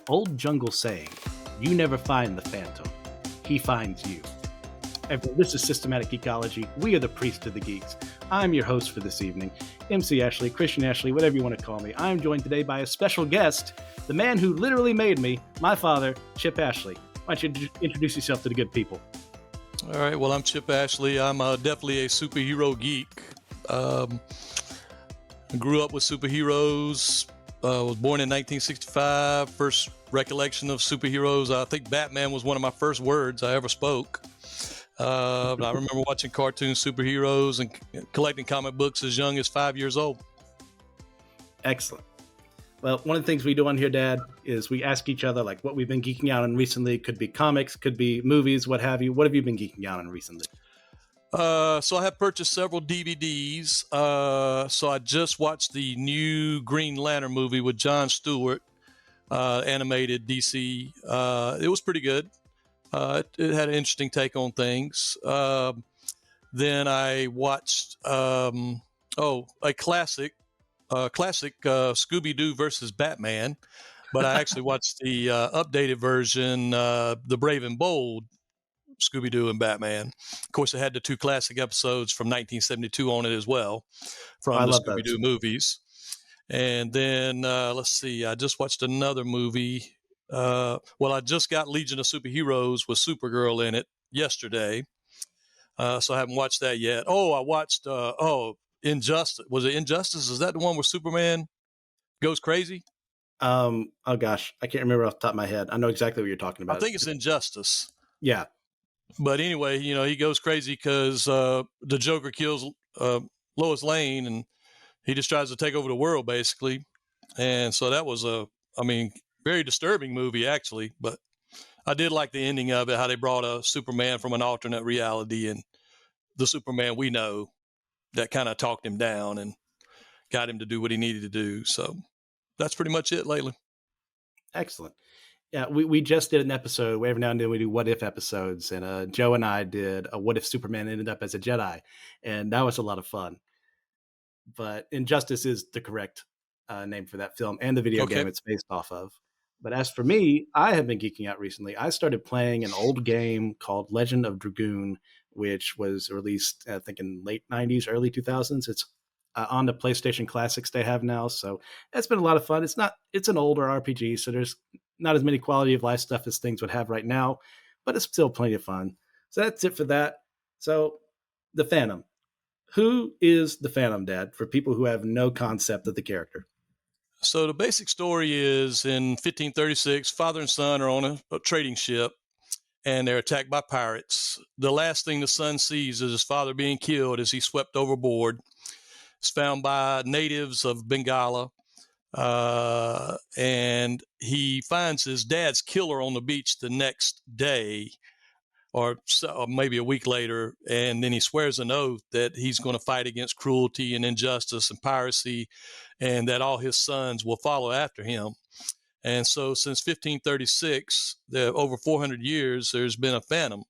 old jungle saying, you never find the phantom, he finds you. Everyone, this is Systematic Geekology. We are the priest of the geeks. I'm your host for this evening, MC Ashley, Christian Ashley, whatever you want to call me. I'm joined today by a special guest, the man who literally made me, my father, Chip Ashley. Why don't you introduce yourself to the good people? All right, well, I'm Chip Ashley. I'm definitely a superhero geek. I grew up with superheroes. Was born in 1965. First recollection of superheroes, I think Batman was one of my first words I ever spoke. I remember watching cartoon superheroes and collecting comic books as young as 5 years old. Excellent. Well, one of the things we do on here, Dad, is we ask each other like what we've been geeking out on recently. Could be comics, could be movies, what have you. What have you been geeking out on recently? So I have purchased several DVDs. So I just watched the new Green Lantern movie with Jon Stewart, animated DC. It was pretty good. It had an interesting take on things. Then I watched a classic Scooby-Doo versus Batman, but I actually watched the updated version, The Brave and Bold Scooby-Doo and Batman. Of course, it had the two classic episodes from 1972 on it as well, from the Scooby-Doo movies. And then let's see, I just watched another movie. I just got Legion of Superheroes with Supergirl in it yesterday, so I haven't watched that yet. I watched Injustice. Was it Injustice? Is that the one where Superman goes crazy? Oh gosh, I can't remember off the top of my head. I know exactly what you're talking about. I think it's Injustice. Yeah. But anyway, he goes crazy because the Joker kills Lois Lane, and he just tries to take over the world, basically. And so that was very disturbing movie, actually. But I did like the ending of it, how they brought a Superman from an alternate reality and the Superman we know that kind of talked him down and got him to do what he needed to do. So that's pretty much it lately. Excellent. Yeah, we just did an episode. Every now and then we do what if episodes, and Joe and I did a what if Superman ended up as a Jedi, and that was a lot of fun. But Injustice is the correct name for that film and the video game it's based off of. But as for me, I have been geeking out recently. I started playing an old game called Legend of Dragoon, which was released, I think, in late 90s, early 2000s. It's on the PlayStation Classics they have now. So it's been a lot of fun. It's an older RPG, so there's not as many quality of life stuff as things would have right now, but it's still plenty of fun. So that's it for that. So the Phantom. Who is the Phantom, Dad, for people who have no concept of the character? So the basic story is in 1536, father and son are on a trading ship, and they're attacked by pirates. The last thing the son sees is his father being killed as he swept overboard. It's found by natives of Bengala, and he finds his dad's killer on the beach the next day, or maybe a week later, and then he swears an oath that he's going to fight against cruelty and injustice and piracy, and that all his sons will follow after him. And so since 1536, over 400 years, there's been a Phantom.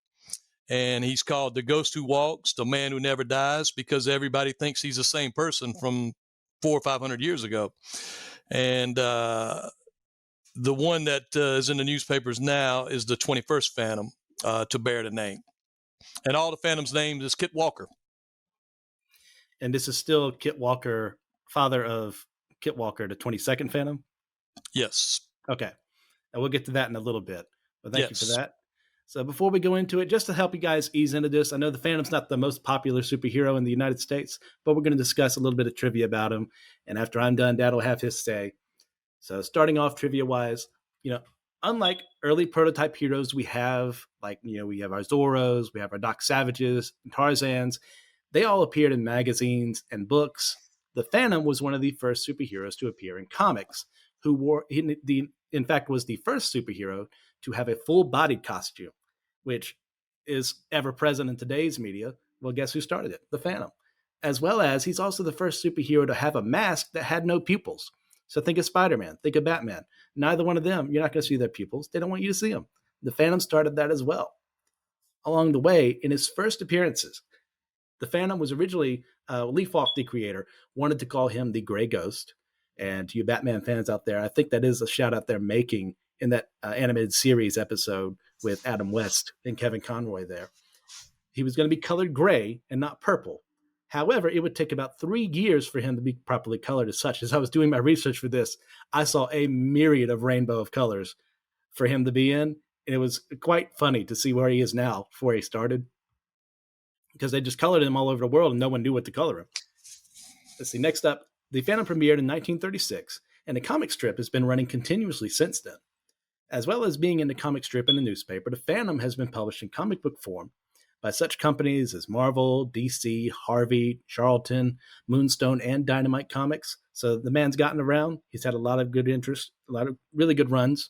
And he's called the Ghost Who Walks, the Man Who Never Dies, because everybody thinks he's the same person from 400 or 500 years ago. And the one that is in the newspapers now is the 21st Phantom, to bear the name. And all the Phantom's name is Kit Walker. And this is still Kit Walker, father of Kit Walker, the 22nd Phantom? Yes. Okay. And we'll get to that in a little bit. But thank you for that. So before we go into it, just to help you guys ease into this, I know the Phantom's not the most popular superhero in the United States, but we're going to discuss a little bit of trivia about him. And after I'm done, Dad will have his say. So starting off trivia-wise, unlike early prototype heroes we have, we have our Zorros, we have our Doc Savages, and Tarzans. They all appeared in magazines and books. The Phantom was one of the first superheroes to appear in comics, in fact, was the first superhero to have a full-bodied costume, which is ever present in today's media. Well, guess who started it? The Phantom. As well as he's also the first superhero to have a mask that had no pupils. So think of Spider-Man, think of Batman. Neither one of them, you're not going to see their pupils. They don't want you to see them. The Phantom started that as well. Along the way, in his first appearances, the Phantom was originally, Lee Falk, the creator, wanted to call him the Gray Ghost. And to you Batman fans out there, I think that is a shout out they're making in that animated series episode with Adam West and Kevin Conroy there. He was going to be colored gray and not purple. However, it would take about 3 years for him to be properly colored as such. As I was doing my research for this, I saw a myriad of rainbow of colors for him to be in. And it was quite funny to see where he is now before he started, because they just colored him all over the world and no one knew what to color him. Let's see, next up, the Phantom premiered in 1936, and the comic strip has been running continuously since then. As well as being in the comic strip and the newspaper, the Phantom has been published in comic book form by such companies as Marvel, DC, Harvey, Charlton, Moonstone, and Dynamite Comics. So the man's gotten around. He's had a lot of good interest, a lot of really good runs.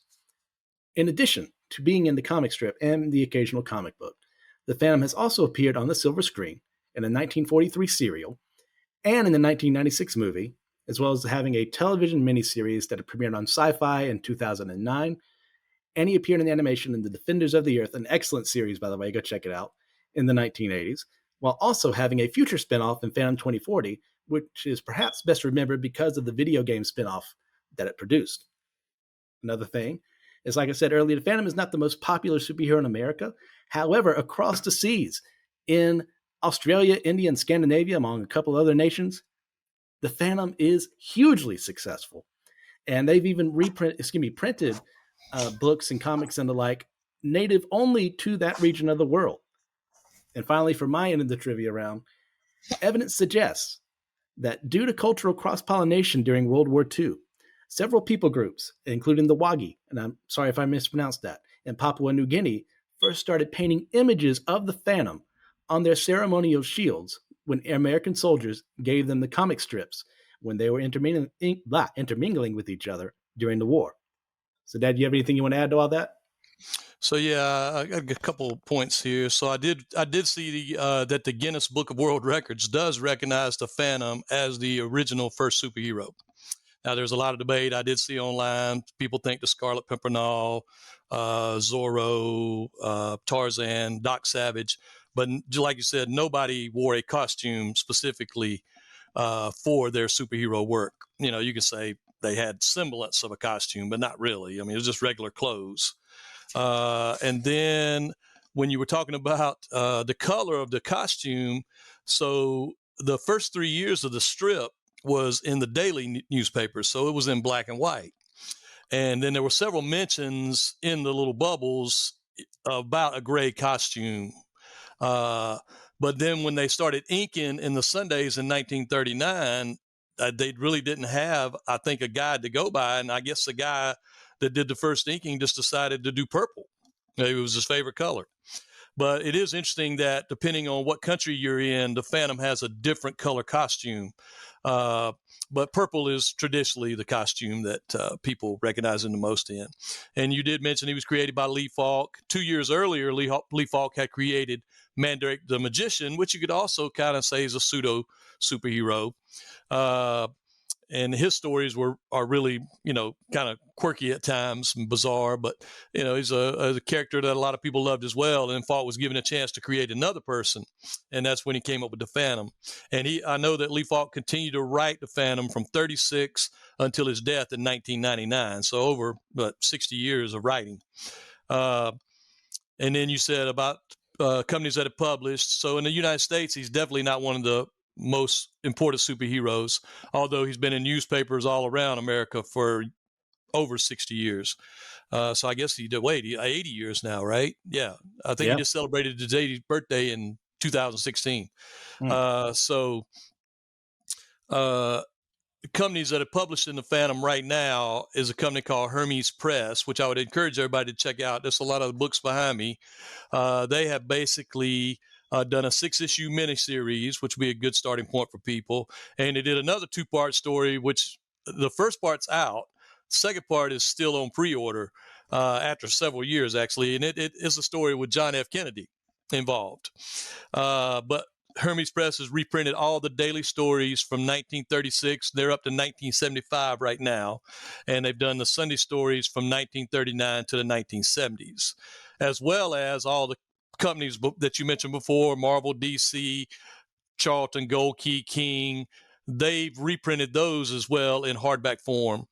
In addition to being in the comic strip and the occasional comic book, the Phantom has also appeared on the silver screen in a 1943 serial and in the 1996 movie, as well as having a television miniseries that premiered on Sci-Fi in 2009. And he appeared in animation in The Defenders of the Earth, an excellent series, by the way, go check it out, in the 1980s, while also having a future spinoff in Phantom 2040, which is perhaps best remembered because of the video game spinoff that it produced. Another thing is, like I said earlier, the Phantom is not the most popular superhero in America. However, across the seas, in Australia, India, and Scandinavia, among a couple other nations, the Phantom is hugely successful. And they've even printed books and comics and the like native only to that region of the world. And finally, for my end of the trivia round, evidence suggests that due to cultural cross-pollination during World War II, several people groups, including the Wagi, and I'm sorry if I mispronounced that, in Papua New Guinea, first started painting images of the Phantom on their ceremonial shields when American soldiers gave them the comic strips when they were intermingling with each other during the war. So, Dad, do you have anything you want to add to all that? So yeah, I got a couple of points here. So I did see that the Guinness Book of World Records does recognize the Phantom as the original first superhero. Now, there's a lot of debate I did see online. People think the Scarlet Pimpernel, Zorro, Tarzan, Doc Savage, but like you said, nobody wore a costume specifically for their superhero work. You know, you can say they had semblance of a costume, but not really. I mean, it was just regular clothes. And then when you were talking about the color of the costume, so the first 3 years of the strip was in the daily newspaper, so it was in black and white. And then there were several mentions in the little bubbles about a gray costume. But then when they started inking in the Sundays in 1939, they really didn't have, I think, a guide to go by. And I guess the guy that did the first inking just decided to do purple. It was his favorite color. But it is interesting that depending on what country you're in, the Phantom has a different color costume. But purple is traditionally the costume that people recognize him the most in. And you did mention he was created by Lee Falk. 2 years earlier, Lee Falk had created Mandrake the Magician, which you could also kind of say is a pseudo superhero. And his stories are really, you know, kind of quirky at times and bizarre, but, you know, he's a character that a lot of people loved as well. And Falk was given a chance to create another person. And that's when he came up with the Phantom. And I know that Lee Falk continued to write the Phantom from 36 until his death in 1999. So over 60 years of writing. And then you said about companies that have published. So in the United States, he's definitely not one of the most important superheroes, although he's been in newspapers all around America for over 60 years. So I guess he did 80 years now, right? Yeah. I think he just celebrated his 80th birthday in 2016. So companies that are published in the Phantom right now is a company called Hermes Press, which I would encourage everybody to check out. There's a lot of the books behind me. They have basically done a 6-issue miniseries, which would be a good starting point for people. And they did another 2-part story, which the first part's out. The second part is still on pre-order after several years, actually. And it is a story with John F. Kennedy involved. But Hermes Press has reprinted all the daily stories from 1936. They're up to 1975 right now. And they've done the Sunday stories from 1939 to the 1970s, as well as all the companies that you mentioned before, Marvel, DC, Charlton, Gold Key, King. They've reprinted those as well in hardback form.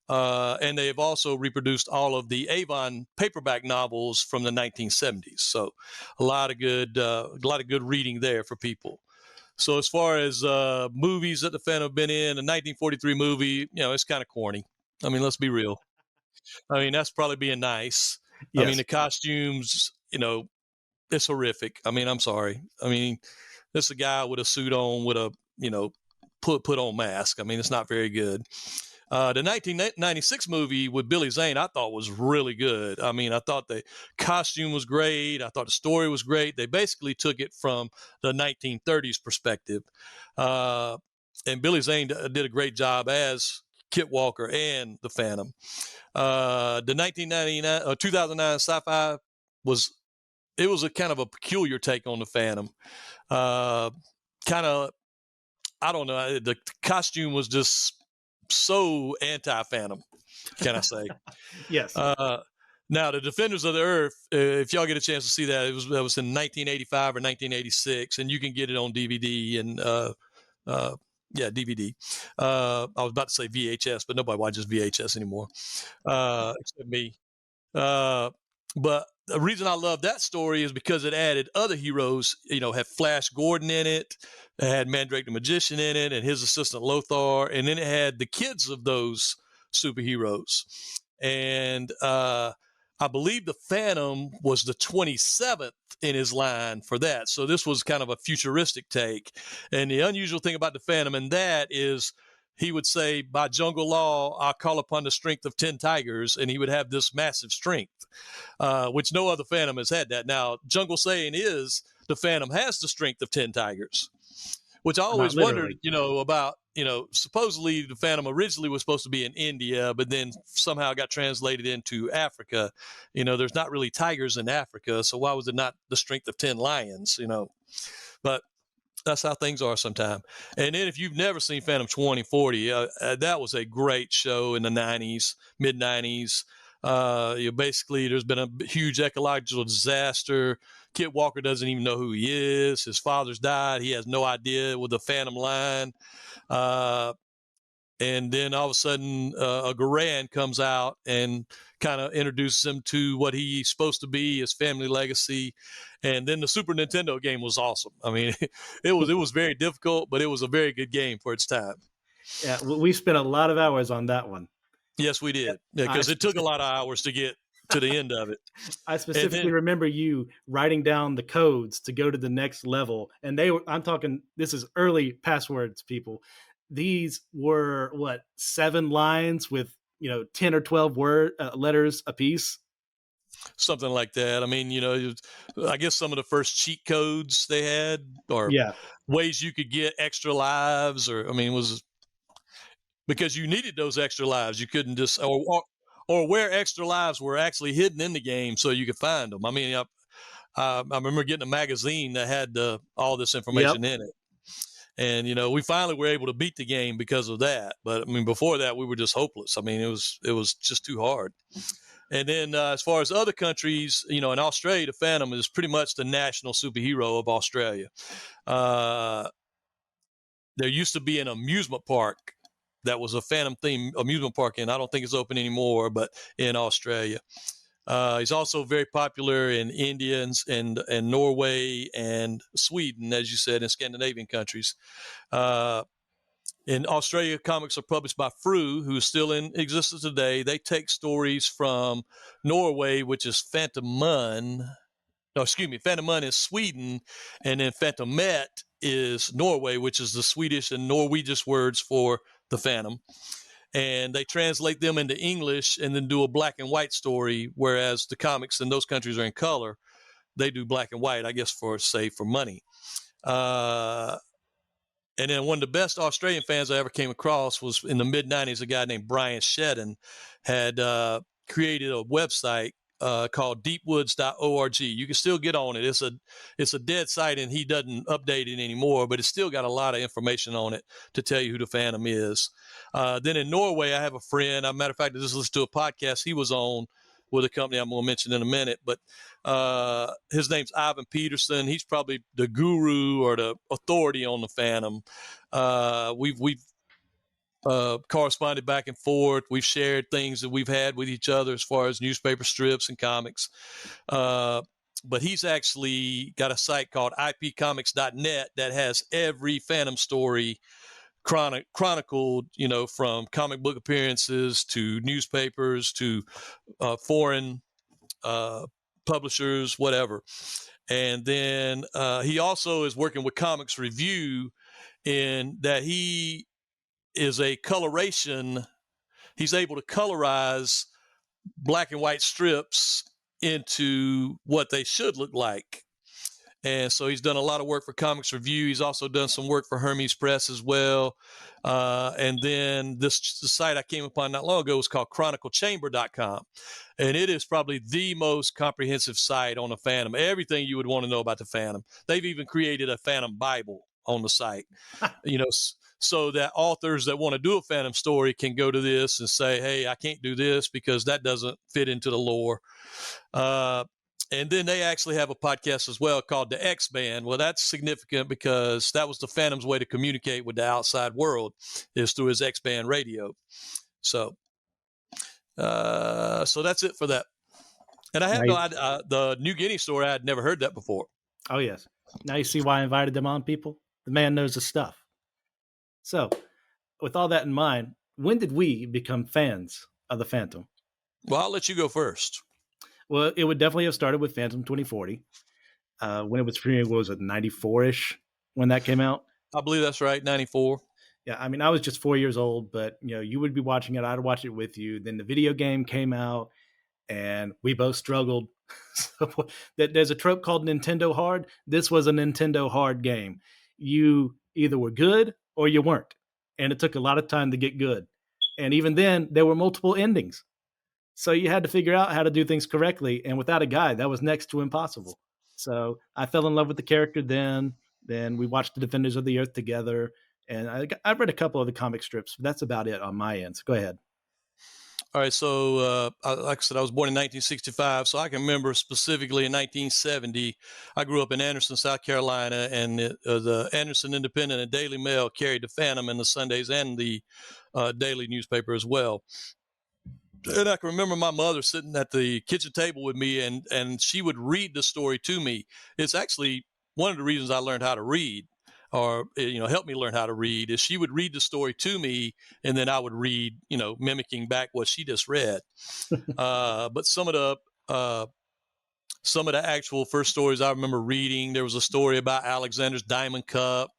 And they have also reproduced all of the Avon paperback novels from the 1970s. So a lot of good reading there for people. So as far as movies that the fan have been in, a 1943 movie, it's kind of corny. I mean, let's be real. I mean, that's probably being nice. Yes. I mean, the costumes, it's horrific. I mean, I'm sorry. I mean, this is a guy with a suit on with a, put on mask. I mean, it's not very good. The 1996 movie with Billy Zane, I thought was really good. I mean, I thought the costume was great. I thought the story was great. They basically took it from the 1930s perspective. And Billy Zane did a great job as Kit Walker and the Phantom. The 2009 sci-fi was a kind of a peculiar take on the Phantom. Kind of, I don't know. The costume was just so anti-Phantom, can I say? Yes. Now, the Defenders of the Earth, if y'all get a chance to see that, that was in 1985 or 1986, and you can get it on DVD and DVD. I was about to say VHS, but nobody watches VHS anymore, except me. But the reason I love that story is because it added other heroes. Had Flash Gordon in it. It had Mandrake the Magician in it and his assistant Lothar. And then it had the kids of those superheroes. And I believe the Phantom was the 27th in his line for that. So this was kind of a futuristic take. And the unusual thing about the Phantom in that is he would say, by jungle law, I call upon the strength of 10 tigers. And he would have this massive strength, which no other Phantom has had that. Now, Jungle saying is the Phantom has the strength of 10 tigers, which I always wondered, about, supposedly the Phantom originally was supposed to be in India, but then somehow got translated into Africa. There's not really tigers in Africa. So why was it not the strength of 10 lions, but that's how things are sometimes. And then if you've never seen Phantom 2040, that was a great show in the 90s, mid 90s. Basically, there's been a huge ecological disaster. Kit Walker doesn't even know who he is. His father's died. He has no idea with the Phantom line. And then all of a sudden, a Garan comes out and kind of introduces him to what he's supposed to be, his family legacy. And then the Super Nintendo game was awesome. I mean, it was very difficult, but it was a very good game for its time. Yeah, we spent a lot of hours on that one. Yes, we did, because it took a lot of hours to get to the end of it. I specifically remember you writing down the codes to go to the next level. And I'm talking, this is early passwords, people. These were 7 lines with 10 or 12 letters a piece, something like that. I mean, I guess some of the first cheat codes they had, or ways you could get extra lives, or was because you needed those extra lives. You couldn't just or where extra lives were actually hidden in the game so you could find them. I mean, I remember getting a magazine that had all this information in it. And, we finally were able to beat the game because of that. But before that, we were just hopeless. It was just too hard. And then as far as other countries, in Australia, the Phantom is pretty much the national superhero of Australia. There used to be an amusement park that was a Phantom themed amusement park, and I don't think it's open anymore, but in Australia. He's also very popular in India and Norway and Sweden, as you said, in Scandinavian countries. In Australia, comics are published by Fru, who is still in existence today. They take stories from Norway, which is Phantom Mun. Phantom Mun is Sweden, and then Phantom Met is Norway, which is the Swedish and Norwegian words for the Phantom. And they translate them into English and then do a black and white story, whereas the comics in those countries are in color. They do black and white, I guess, for money. And then one of the best Australian fans I ever came across was in the mid-90s. A guy named Brian Shedden had created a website called deepwoods.org. You can still get on it. It's a dead site, and he doesn't update it anymore, but it's still got a lot of information on it to tell you who the Phantom is. Then in Norway, I have a friend. As a matter of fact, I just listened to a podcast he was on with a company I'm going to mention in a minute, but his name's Ivan Peterson. He's probably the guru or the authority on the Phantom. We've corresponded back and forth. We've shared things that we've had with each other as far as newspaper strips and comics. But he's actually got a site called ipcomics.net that has every Phantom story chronicled, from comic book appearances to newspapers to foreign publishers, whatever. And then he also is working with Comics Review in that he is a coloration. He's able to colorize black and white strips into what they should look like. And so he's done a lot of work for Comics Review. He's also done some work for Hermes Press as well. And then the site I came upon not long ago was called chroniclechamber.com. And it is probably the most comprehensive site on the Phantom. Everything you would want to know about the Phantom. They've even created a Phantom Bible on the site, so that authors that want to do a Phantom story can go to this and say, hey, I can't do this because that doesn't fit into the lore. And then they actually have a podcast as well called The X Band. Well, that's significant because that was the Phantom's way to communicate with the outside world, is through his X Band radio. So that's it for that. And I have the New Guinea story. I had never heard that before. Oh, yes. Now you see why I invited them on, people. The man knows his stuff. So with all that in mind, when did we become fans of the Phantom? Well, I'll let you go first. Well, it would definitely have started with Phantom 2040. When it was premiering, what was it, 94-ish when that came out? I believe that's right, 94. Yeah, I mean, I was just 4 years old, but, you would be watching it. I'd watch it with you. Then the video game came out, and we both struggled. So there's a trope called Nintendo Hard. This was a Nintendo Hard game. You either were good or you weren't, and it took a lot of time to get good. And even then, there were multiple endings. So you had to figure out how to do things correctly. And without a guide, that was next to impossible. So I fell in love with the character then. Then we watched the Defenders of the Earth together. And I've read a couple of the comic strips. But that's about it on my end. So go ahead. All right. So like I said, I was born in 1965. So I can remember specifically in 1970, I grew up in Anderson, South Carolina. And the Anderson Independent and Daily Mail carried the Phantom in the Sundays and the daily newspaper as well. And I can remember my mother sitting at the kitchen table with me, and she would read the story to me. It's actually one of the reasons I learned how to read, or helped me learn how to read, is she would read the story to me, and then I would read, mimicking back what she just read. But some of the actual first stories I remember reading, there was a story about Alexander's Diamond Cup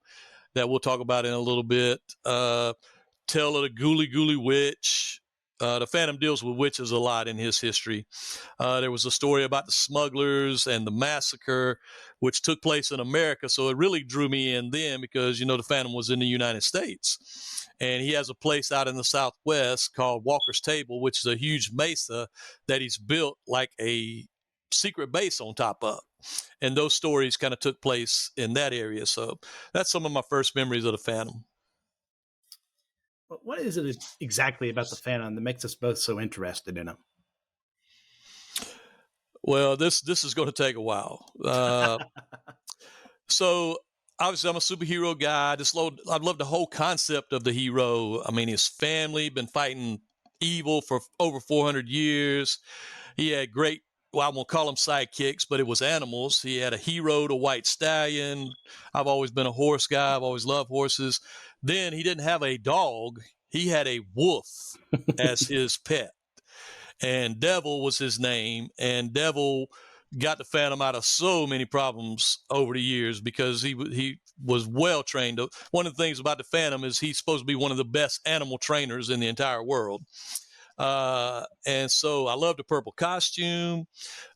that we'll talk about in a little bit. Tale of the Ghoulie Ghoulie Witch. The Phantom deals with witches a lot in his history. There was a story about the smugglers and the massacre, which took place in America. So it really drew me in then because, the Phantom was in the United States. And he has a place out in the Southwest called Walker's Table, which is a huge mesa that he's built like a secret base on top of. And those stories kind of took place in that area. So that's some of my first memories of the Phantom. What is it exactly about the Phantom that makes us both so interested in him? Well, this is going to take a while. So obviously I'm a superhero guy. I love the whole concept of the hero. I mean, his family been fighting evil for over 400 years. He had great, I won't call them sidekicks, but it was animals. He had a hero, the White Stallion. I've always been a horse guy. I've always loved horses. Then he didn't have a dog. He had a wolf as his pet. And Devil was his name. And Devil got the Phantom out of so many problems over the years because he was well trained. One of the things about the Phantom is he's supposed to be one of the best animal trainers in the entire world. And so I loved the purple costume.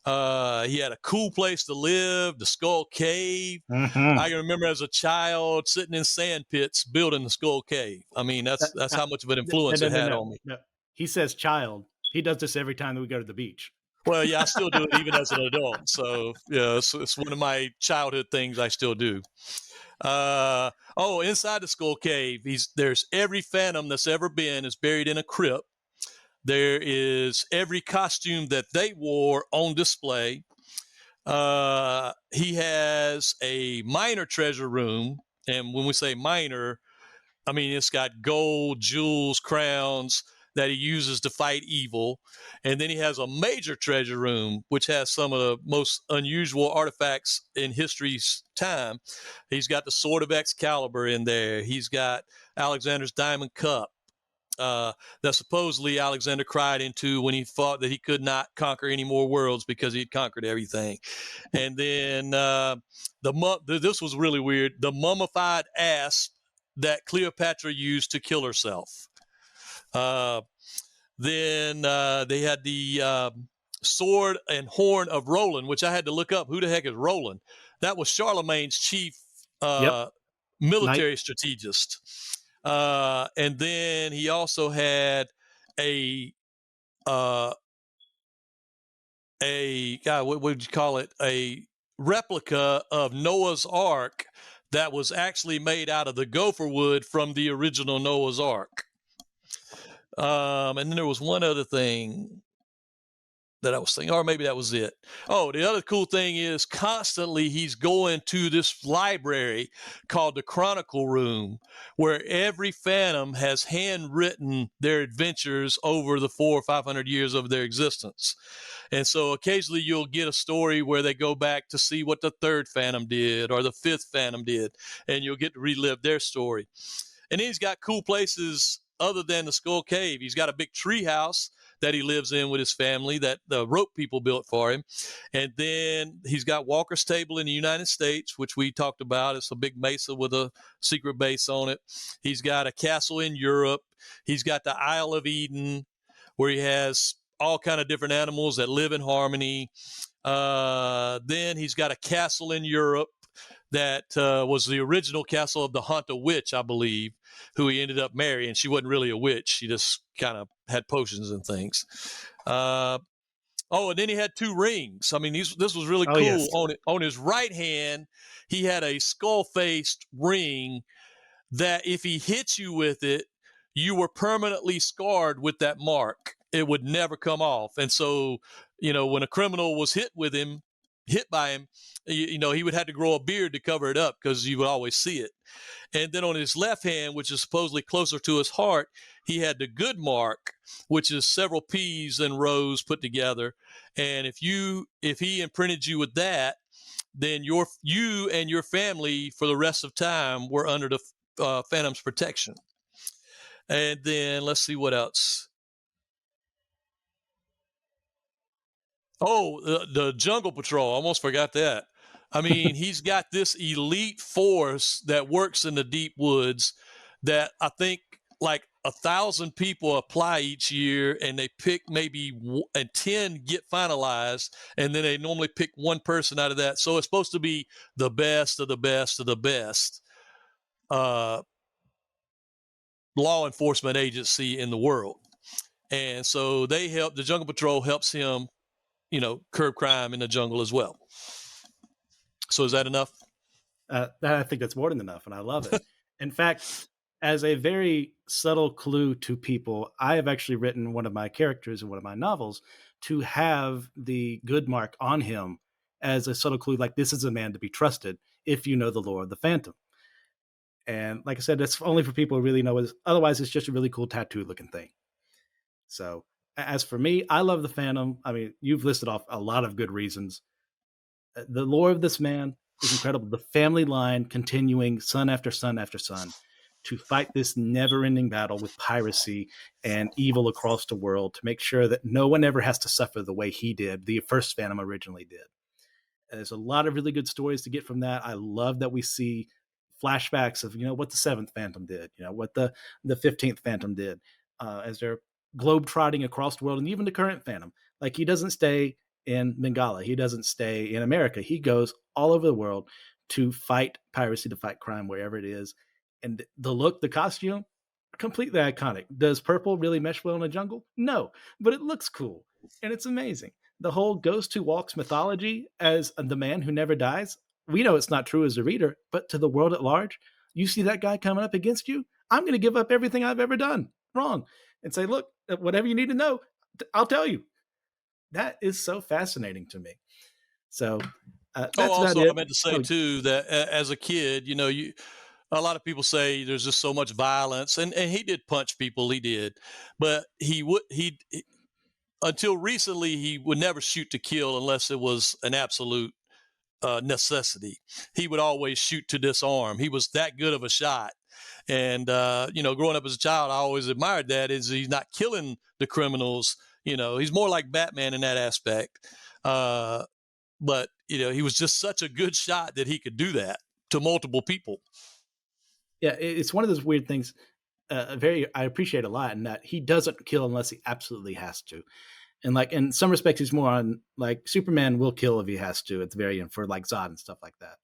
He had a cool place to live, the Skull Cave. Mm-hmm. I can remember as a child sitting in sand pits building the Skull Cave. I mean, that's how much of an influence it had on me. No. He says child. He does this every time that we go to the beach. Well, yeah, I still do it even as an adult. So yeah, it's one of my childhood things I still do. Inside the Skull Cave, there's every Phantom that's ever been is buried in a crypt. There is every costume that they wore on display. He has a minor treasure room. And when we say minor, I mean, it's got gold, jewels, crowns that he uses to fight evil. And then he has a major treasure room, which has some of the most unusual artifacts in history's time. He's got the Sword of Excalibur in there. He's got Alexander's Diamond Cup. That supposedly Alexander cried into when he thought that he could not conquer any more worlds because he had conquered everything. And then this was really weird. The mummified asp that Cleopatra used to kill herself. Then they had the sword and horn of Roland, which I had to look up. Who the heck is Roland? That was Charlemagne's chief military strategist. And then he also had a God, what would you call it? A replica of Noah's Ark that was actually made out of the gopher wood from the original Noah's Ark. And then there was one other thing that I was thinking, or maybe that was it. Oh, the other cool thing is constantly he's going to this library called the Chronicle Room, where every Phantom has handwritten their adventures over the 400 or 500 years of their existence. And so occasionally you'll get a story where they go back to see what the third Phantom did or the fifth Phantom did, and you'll get to relive their story. And then he's got cool places other than the Skull Cave. He's got a big tree house that he lives in with his family that the rope people built for him. And then he's got Walker's Table in the United States, which we talked about. It's a big mesa with a secret base on it. He's got a castle in Europe. He's got the Isle of Eden, where he has all kind of different animals that live in harmony. Then he's got a castle in Europe that was the original castle of the Haunted Witch, I believe, who he ended up marrying. She wasn't really a witch. She just kind of had potions and things. And then he had 2 rings. I mean, this was really cool. Yes. On his right hand, he had a skull-faced ring that if he hits you with it, you were permanently scarred with that mark. It would never come off. And so, when a criminal was hit by him, he would have to grow a beard to cover it up because you would always see it. And then on his left hand, which is supposedly closer to his heart, he had the good mark, which is several P's and rows put together. And if he imprinted you with that, then you and your family for the rest of time were under the Phantom's protection. And then let's see what else. Oh, the Jungle Patrol. I almost forgot that. I mean, he's got this elite force that works in the deep woods that I think like 1,000 people apply each year, and they pick maybe 10 get finalized, and then they normally pick one person out of that. So it's supposed to be the best of the best of the best law enforcement agency in the world. And so the Jungle Patrol helps him, curb crime in the jungle as well. So is that enough? I think that's more than enough, and I love it. In fact, as a very subtle clue to people, I have actually written one of my characters in one of my novels to have the good mark on him as a subtle clue, like this is a man to be trusted if you know the lore of the Phantom. And like I said, that's only for people who really know it. Otherwise, it's just a really cool tattoo looking thing. So as for me, I love the Phantom. I mean, you've listed off a lot of good reasons. The lore of this man is incredible. The family line continuing son after son after son to fight this never-ending battle with piracy and evil across the world to make sure that no one ever has to suffer the way he did, the first Phantom originally did. And there's a lot of really good stories to get from that. I love that we see flashbacks of, what the 7th Phantom did, what the 15th Phantom did as they're globe-trotting across the world, and even the current Phantom. Like, he doesn't stay in Bengala. He doesn't stay in America. He goes all over the world to fight piracy, to fight crime wherever it is. And the look, the costume, completely iconic. Does purple really mesh well in a jungle? No, but it looks cool and it's amazing. The whole Ghost Who Walks mythology as the man who never dies, we know it's not true as a reader, but to the world at large, you see that guy coming up against you, I'm going to give up everything I've ever done wrong and say, look, whatever you need to know, I'll tell you. That is so fascinating to me. So that's also, about it. I meant to say too that as a kid, a lot of people say there's just so much violence, and he did punch people, he did, but he until recently he would never shoot to kill unless it was an absolute necessity. He would always shoot to disarm. He was that good of a shot. And growing up as a child, I always admired that. Is he's not killing the criminals? He's more like Batman in that aspect. But he was just such a good shot that he could do that to multiple people. Yeah, it's one of those weird things. I appreciate a lot in that he doesn't kill unless he absolutely has to. And like in some respects, he's more on like Superman will kill if he has to at the very end for like Zod and stuff like that.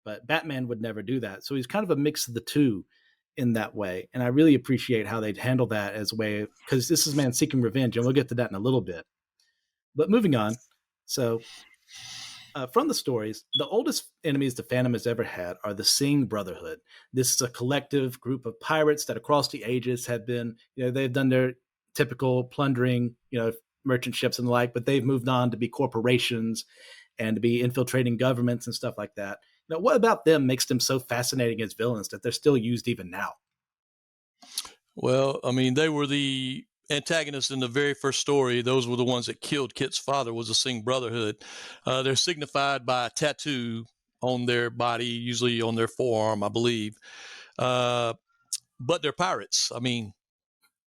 But Batman would never do that. So he's kind of a mix of the two in that way. And I really appreciate how they'd handle that as a way, because this is man seeking revenge, and we'll get to that in a little bit. But moving on. So from the stories, the oldest enemies the Phantom has ever had are the Singh Brotherhood. This is a collective group of pirates that across the ages have been, they've done their typical plundering, merchant ships and the like, but they've moved on to be corporations and to be infiltrating governments and stuff like that. What about them makes them so fascinating as villains that they're still used even now? Well, I mean, they were the antagonists in the very first story. Those were the ones that killed Kit's father, was the Singh Brotherhood. They're signified by a tattoo on their body, usually on their forearm, I believe. But they're pirates. I mean,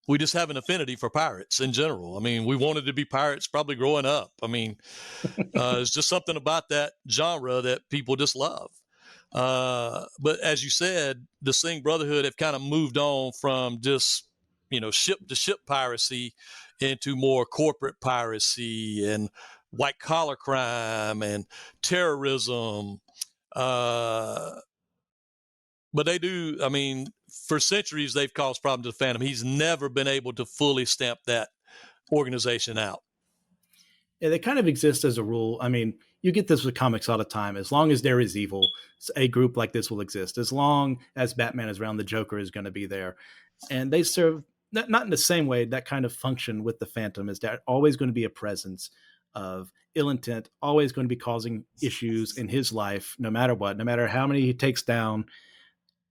we just have an affinity for pirates in general. I mean, we wanted to be pirates probably growing up. I mean, it's just something about that genre that people just love. But as you said, the Singh Brotherhood have kind of moved on from just, ship to ship piracy into more corporate piracy and white collar crime and terrorism. But they do, I mean, for centuries, they've caused problems to the Phantom. He's never been able to fully stamp that organization out. Yeah, they kind of exist as a rule. I mean, you get this with comics all the time. As long as there is evil, a group like this will exist. As long as Batman is around, the Joker is going to be there. And they serve, not in the same way, that kind of function with the Phantom is that always going to be a presence of ill intent, always going to be causing issues in his life, no matter what, no matter how many he takes down,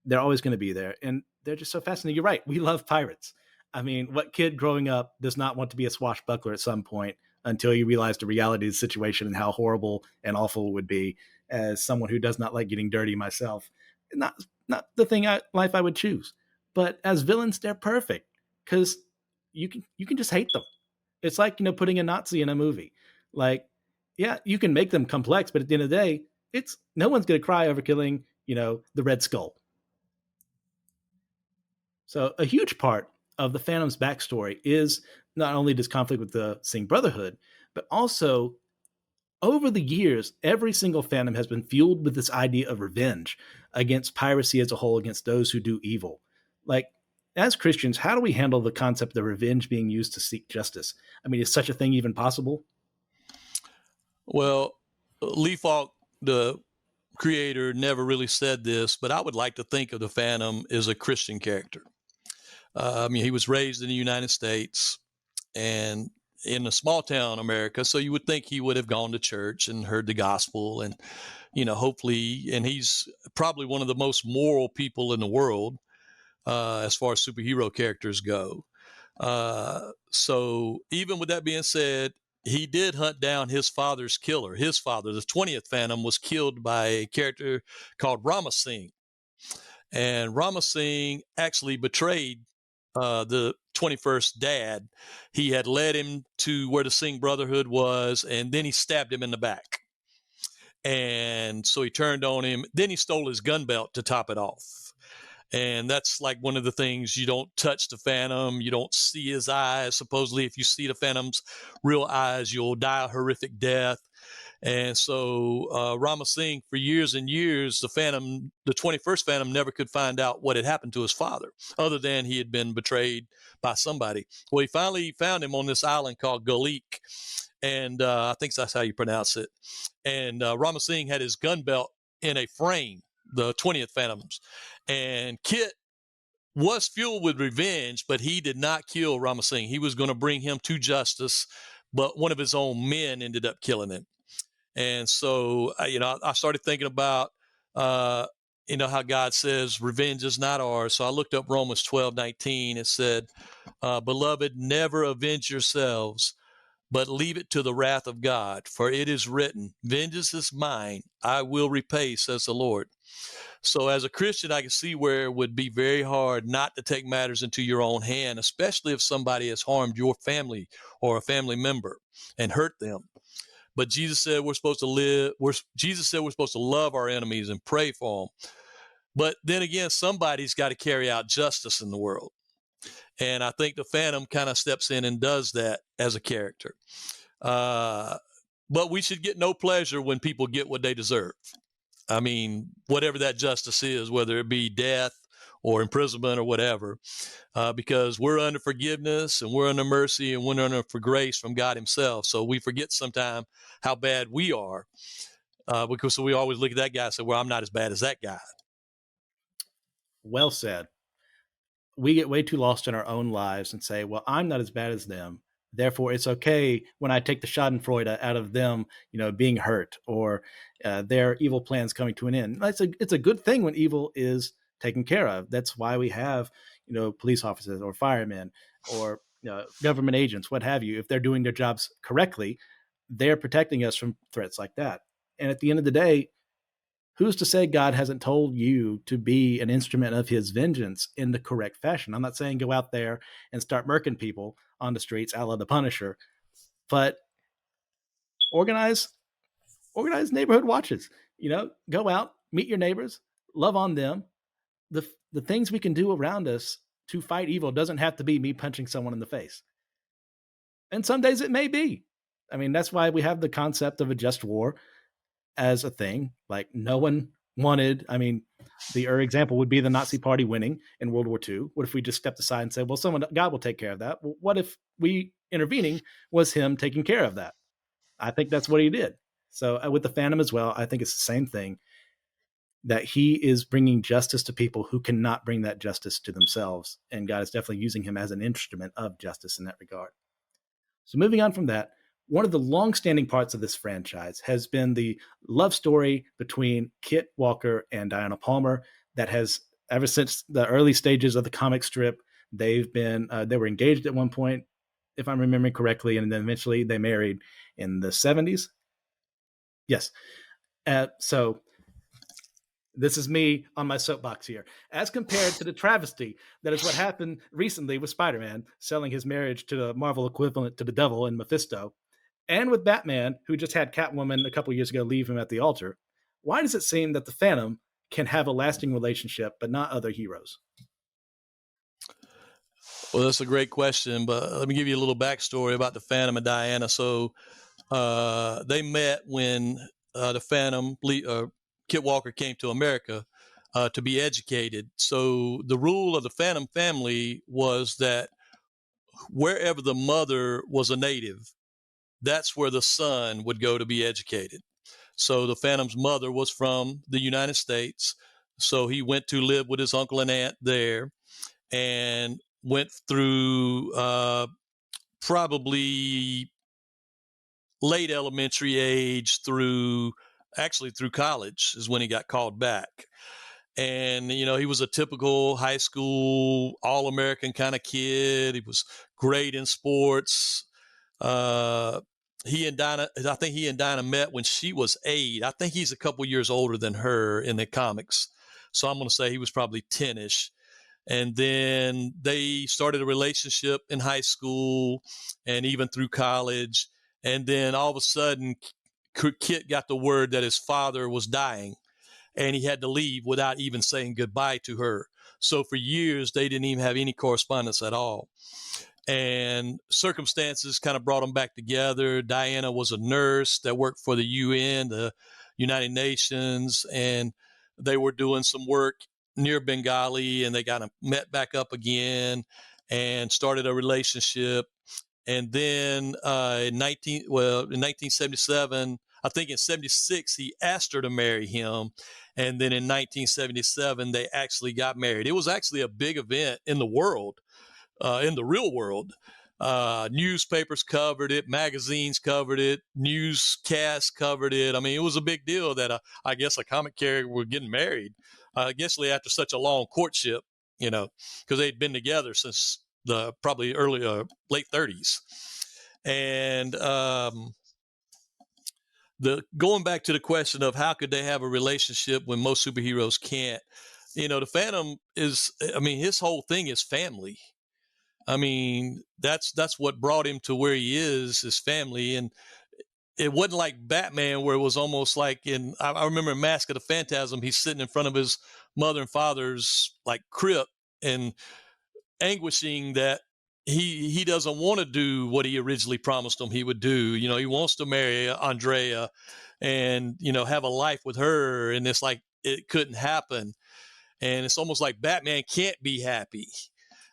they're always going to be there. And they're just so fascinating. You're right. We love pirates. I mean, what kid growing up does not want to be a swashbuckler at some point until you realize the reality of the situation and how horrible and awful it would be as someone who does not like getting dirty myself. Not the life I would choose. But as villains, they're perfect because you can just hate them. It's like, putting a Nazi in a movie. Like, yeah, you can make them complex, but at the end of the day, it's no one's going to cry over killing, the Red Skull. So a huge part of the Phantom's backstory is not only this conflict with the Singh Brotherhood, but also over the years, every single Phantom has been fueled with this idea of revenge against piracy as a whole, against those who do evil. Like, as Christians, how do we handle the concept of revenge being used to seek justice? I mean, is such a thing even possible? Well, Lee Falk, the creator, never really said this, but I would like to think of the Phantom as a Christian character. I mean, he was raised in the United States and in a small town America, so you would think he would have gone to church and heard the gospel, and hopefully, and he's probably one of the most moral people in the world as far as superhero characters go. So even with that being said, he did hunt down his father's killer. His father, the 20th Phantom, was killed by a character called Rama Singh. And Rama Singh actually betrayed the 21st dad. He had led him to where the Singh Brotherhood was, and then he stabbed him in the back. And so he turned on him. Then he stole his gun belt to top it off. And that's like one of the things, you don't touch the Phantom. You don't see his eyes. Supposedly, if you see the Phantom's real eyes, you'll die a horrific death. And so Rama Singh, for years and years, the 21st Phantom, never could find out what had happened to his father, other than he had been betrayed by somebody. Well, he finally found him on this island called Galik, and I think that's how you pronounce it. And Rama Singh had his gun belt in a frame, the 20th Phantoms. And Kit was fueled with revenge, but he did not kill Rama Singh. He was going to bring him to justice, but one of his own men ended up killing him. And so, I started thinking about you know how God says revenge is not ours. So I looked up Romans 12:19. It said, beloved, never avenge yourselves, but leave it to the wrath of God. For it is written, vengeance is mine, I will repay, says the Lord. So as a Christian, I can see where it would be very hard not to take matters into your own hand, especially if somebody has harmed your family or a family member and hurt them. But Jesus said we're supposed to Jesus said we're supposed to love our enemies and pray for them. But then again, somebody's got to carry out justice in the world. And I think the Phantom kind of steps in and does that as a character. But we should get no pleasure when people get what they deserve. I mean, whatever that justice is, whether it be death or imprisonment or whatever, because we're under forgiveness and we're under mercy and we're under for grace from God himself. So we forget sometimes how bad we are, because we always look at that guy and say, well, I'm not as bad as that guy. Well said. We get way too lost in our own lives and say, well, I'm not as bad as them. Therefore, it's okay when I take the schadenfreude out of them, being hurt or their evil plans coming to an end. It's a good thing when evil is taken care of. That's why we have, police officers or firemen or government agents, what have you. If they're doing their jobs correctly, they're protecting us from threats like that. And at the end of the day, who's to say God hasn't told you to be an instrument of his vengeance in the correct fashion? I'm not saying go out there and start murking people on the streets, a la the Punisher, but organize neighborhood watches. Go out, meet your neighbors, love on them. The things we can do around us to fight evil doesn't have to be me punching someone in the face. And some days it may be. I mean, that's why we have the concept of a just war as a thing. Like, no one wanted, the example would be the Nazi party winning in World War II. What if we just stepped aside and said, well, God will take care of that? Well, what if we intervening was him taking care of that? I think that's what he did. So with the Phantom as well, I think it's the same thing, that he is bringing justice to people who cannot bring that justice to themselves. And God is definitely using him as an instrument of justice in that regard. So moving on from that, one of the long-standing parts of this franchise has been the love story between Kit Walker and Diana Palmer that has, ever since the early stages of the comic strip, they were engaged at one point, if I'm remembering correctly, and then eventually they married in the 70s. Yes. So this is me on my soapbox here. As compared to the travesty that is what happened recently with Spider-Man selling his marriage to the Marvel equivalent to the devil in Mephisto, and with Batman, who just had Catwoman a couple years ago leave him at the altar, why does it seem that the Phantom can have a lasting relationship, but not other heroes? Well, that's a great question, but let me give you a little backstory about the Phantom and Diana. So they met when the Phantom, Kit Walker, came to America to be educated. So the rule of the Phantom family was that wherever the mother was a native, that's where the son would go to be educated. So the Phantom's mother was from the United States. So he went to live with his uncle and aunt there and went through probably late elementary age through college is when he got called back. And, he was a typical high school, all-American kind of kid. He was great in sports. I think he and Dinah met when she was 8. I think he's a couple years older than her in the comics. So I'm going to say he was probably 10-ish. And then they started a relationship in high school and even through college. And then all of a sudden, Kit got the word that his father was dying and he had to leave without even saying goodbye to her. So for years, they didn't even have any correspondence at all. And circumstances kind of brought them back together. Diana was a nurse that worked for the UN, the United Nations, and they were doing some work near Bengali, and they kind of met back up again and started a relationship. And then in 1977, I think in 76, he asked her to marry him. And then in 1977, they actually got married. It was actually a big event in the world. In the real world, Newspapers covered it, magazines covered it, newscasts covered it. I mean, it was a big deal that I guess a comic character were getting married, I guess after such a long courtship, because they'd been together since the probably early late 30s. And the going back to the question of how could they have a relationship when most superheroes can't, the Phantom is, I mean, his whole thing is family. I mean, that's what brought him to where he is, his family. And it wasn't like Batman, where it was almost like I remember in Mask of the Phantasm, he's sitting in front of his mother and father's like crypt and anguishing that he doesn't want to do what he originally promised them he would do. He wants to marry Andrea and, have a life with her. And it's like, it couldn't happen. And it's almost like Batman can't be happy.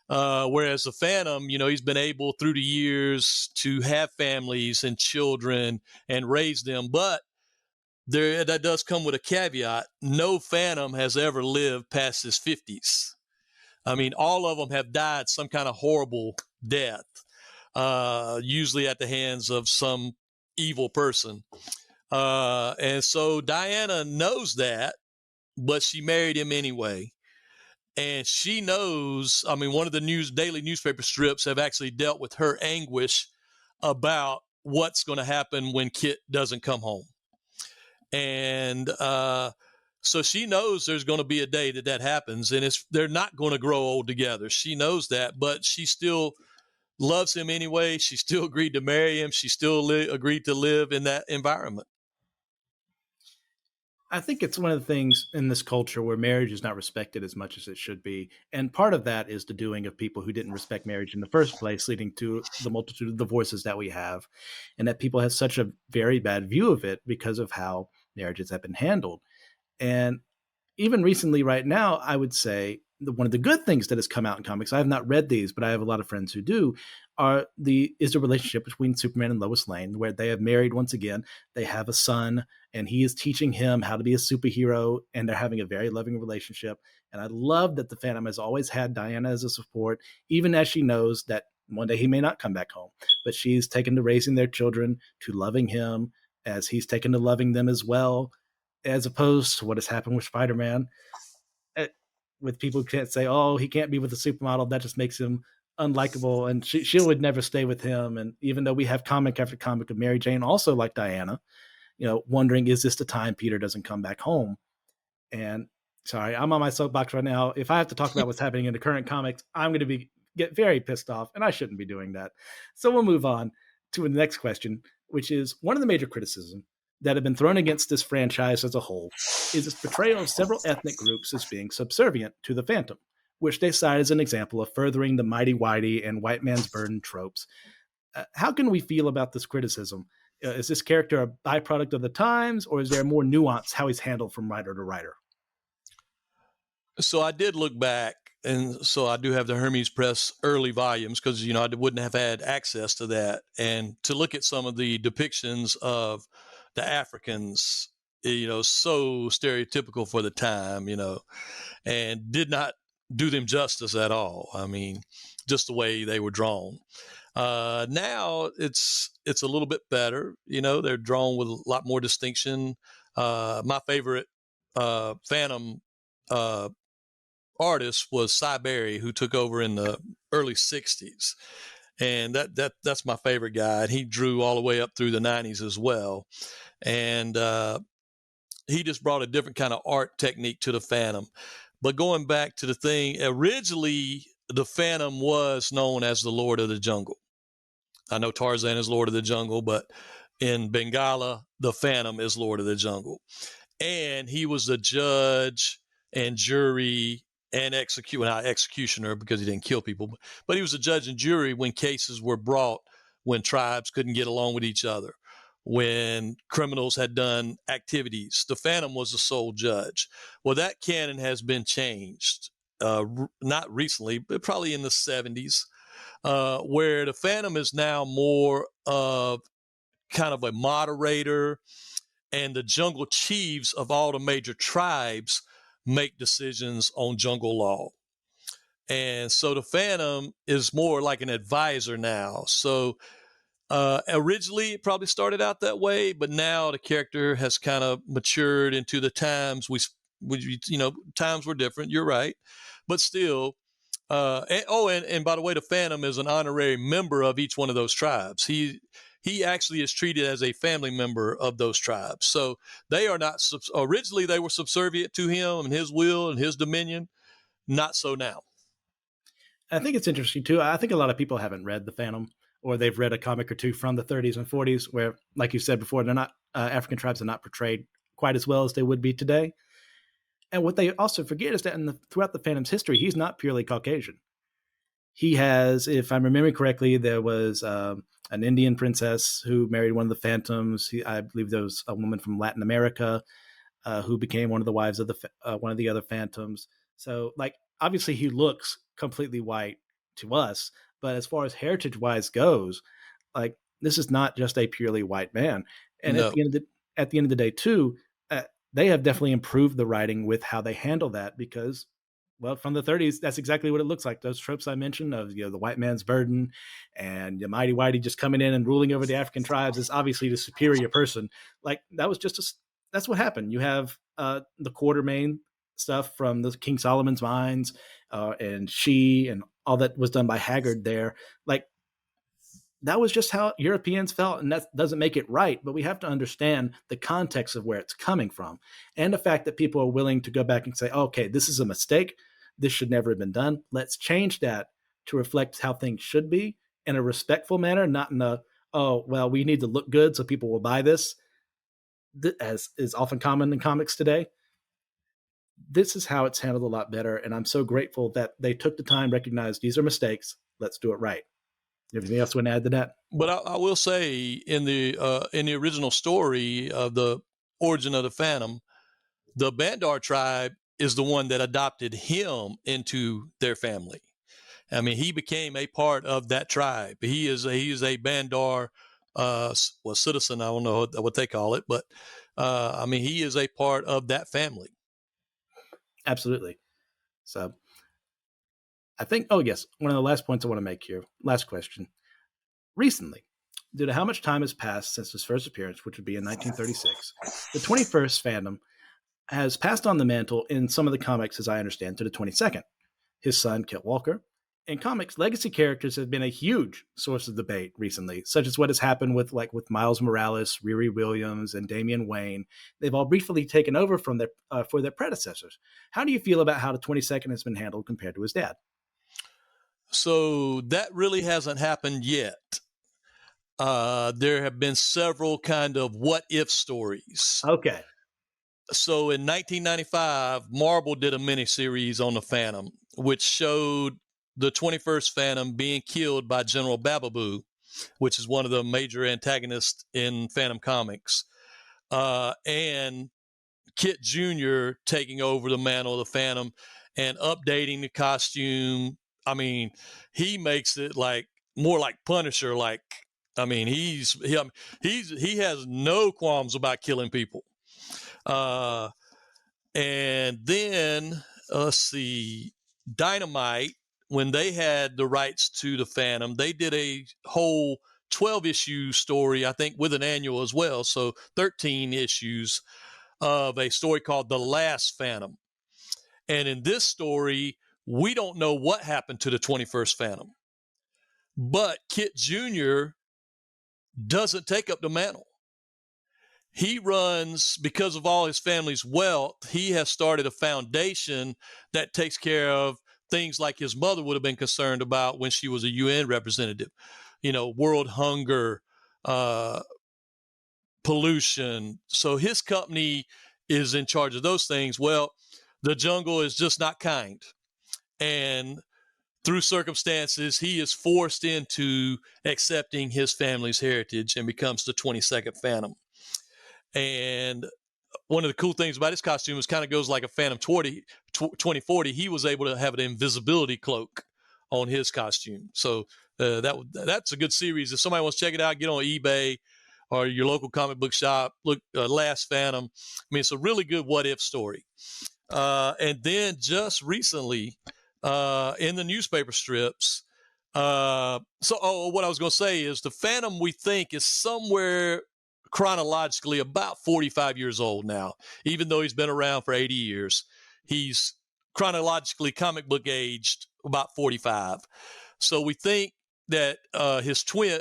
Whereas the Phantom, he's been able through the years to have families and children and raise them. But that does come with a caveat. No Phantom has ever lived past his 50s. I mean, all of them have died some kind of horrible death, usually at the hands of some evil person. And so Diana knows that, but she married him anyway. And she knows, I mean, one of the daily newspaper strips have actually dealt with her anguish about what's going to happen when Kit doesn't come home. And so she knows there's going to be a day that happens, and they're not going to grow old together. She knows that, but she still loves him anyway. She still agreed to marry him. She still agreed to live in that environment. I think it's one of the things in this culture where marriage is not respected as much as it should be. And part of that is the doing of people who didn't respect marriage in the first place, leading to the multitude of divorces that we have, and that people have such a very bad view of it because of how marriages have been handled. And even recently, right now, I would say one of the good things that has come out in comics, I have not read these, but I have a lot of friends who do, is the relationship between Superman and Lois Lane, where they have married once again. They have a son, and he is teaching him how to be a superhero, and they're having a very loving relationship. And I love that the Phantom has always had Diana as a support, even as she knows that one day he may not come back home. But she's taken to raising their children, to loving him, as he's taken to loving them as well, as opposed to what has happened with Spider-Man. With people who can't say, oh, he can't be with a supermodel, that just makes him unlikable, and she would never stay with him. And even though we have comic after comic of Mary Jane also like Diana, wondering, is this the time Peter doesn't come back home? And sorry, I'm on my soapbox right now. If I have to talk about what's happening in the current comics, I'm going to get very pissed off, and I shouldn't be doing that. So we'll move on to the next question, which is one of the major criticisms that have been thrown against this franchise as a whole is its portrayal of several ethnic groups as being subservient to the Phantom, which they cite as an example of furthering the mighty whitey and white man's burden tropes. How can we feel about this criticism? Is this character a byproduct of the times, or is there more nuance how he's handled from writer to writer? So I did look back, and so I do have the Hermes Press early volumes because, I wouldn't have had access to that. And to look at some of the depictions of the Africans, so stereotypical for the time, and did not do them justice at all. I mean, just the way they were drawn. Now it's a little bit better. They're drawn with a lot more distinction. My favorite Phantom artist was Cy Berry, who took over in the early 60s. And that's my favorite guy. And he drew all the way up through the 90s as well. And he just brought a different kind of art technique to the Phantom. But going back to the thing, originally the Phantom was known as the Lord of the Jungle. I know Tarzan is Lord of the Jungle, but in Bengala, the Phantom is Lord of the Jungle. And he was the judge and jury and executioner because he didn't kill people, but he was a judge and jury when cases were brought, when tribes couldn't get along with each other, when criminals had done activities. The Phantom was the sole judge. Well, that canon has been changed, not recently, but probably in the 70s, where the Phantom is now more of kind of a moderator, and the jungle chiefs of all the major tribes make decisions on jungle law. And so the Phantom is more like an advisor now. So originally it probably started out that way, but now the character has kind of matured into the times times were different. You're right, but still. And by the way, the Phantom is an honorary member of each one of those tribes. He actually is treated as a family member of those tribes. So they are not originally they were subservient to him and his will and his dominion. Not so now. I think it's interesting too. I think a lot of people haven't read The Phantom, or they've read a comic or two from the 30s and 40s, where, like you said before, they're not African tribes are not portrayed quite as well as they would be today. And what they also forget is that throughout the Phantom's history, he's not purely Caucasian. He has, if I'm remembering correctly, there was an Indian princess who married one of the Phantoms. I believe there was a woman from Latin America who became one of the wives of one of the other Phantoms. So, like, obviously, he looks completely white to us, but as far as heritage-wise goes, like, this is not just a purely white man. And No. at the end of the day, too, they have definitely improved the writing with how they handle that, because, well, from the 30s, that's exactly what it looks like. Those tropes I mentioned of, the white man's burden and the mighty whitey just coming in and ruling over the African tribes is obviously the superior person. Like, that was that's what happened. You have the Quartermain stuff from the King Solomon's Mines and She and all that was done by Haggard there. Like, that was just how Europeans felt, and that doesn't make it right, but we have to understand the context of where it's coming from, and the fact that people are willing to go back and say, okay, this is a mistake. This should never have been done. Let's change that to reflect how things should be in a respectful manner, not in a, oh, well, we need to look good so people will buy this, as is often common in comics today. This is how it's handled a lot better, and I'm so grateful that they took the time, recognized these are mistakes, let's do it right. Anything else you want to add to that? But I will say, in the original story of the origin of the Phantom, the Bandar tribe is the one that adopted him into their family. I mean, he became a part of that tribe. He is a Bandar citizen. I don't know what they call it, but I mean, he is a part of that family. Absolutely. So I think, oh yes, one of the last points I want to make here, last question. Recently, due to how much time has passed since his first appearance, which would be in 1936, the 21st Phantom has passed on the mantle in some of the comics, as I understand, to the 22nd. His son, Kit Walker. In comics, legacy characters have been a huge source of debate recently, such as what has happened with Miles Morales, Riri Williams, and Damian Wayne. They've all briefly taken over from for their predecessors. How do you feel about how the 22nd has been handled compared to his dad? So that really hasn't happened yet. There have been several kind of what if stories. Okay. So in 1995, Marvel did a miniseries on the Phantom, which showed the 21st Phantom being killed by General Bababoo, which is one of the major antagonists in Phantom comics, and Kit Jr. taking over the mantle of the Phantom and updating the costume. I mean, he makes it like more like Punisher. Like, I mean, he has no qualms about killing people. And then let's see, Dynamite, when they had the rights to the Phantom, they did a whole 12-issue story, I think, with an annual as well. So 13 issues of a story called The Last Phantom. And in this story, we don't know what happened to the 21st Phantom. But Kit Jr. doesn't take up the mantle. He runs, because of all his family's wealth, he has started a foundation that takes care of things like his mother would have been concerned about when she was a UN representative. You know, world hunger, pollution. So his company is in charge of those things. Well, the jungle is just not kind. And through circumstances, he is forced into accepting his family's heritage and becomes the 22nd Phantom. And one of the cool things about his costume is kind of goes like a Phantom 2040. He was able to have an invisibility cloak on his costume. So that's a good series. If somebody wants to check it out, get on eBay or your local comic book shop. Look, Last Phantom. I mean, it's a really good what if story. And then just recently, in the newspaper strips. What I was going to say is the Phantom, we think, is somewhere chronologically about 45 years old now, even though he's been around for 80 years. He's chronologically comic book aged about 45. So we think that his twin,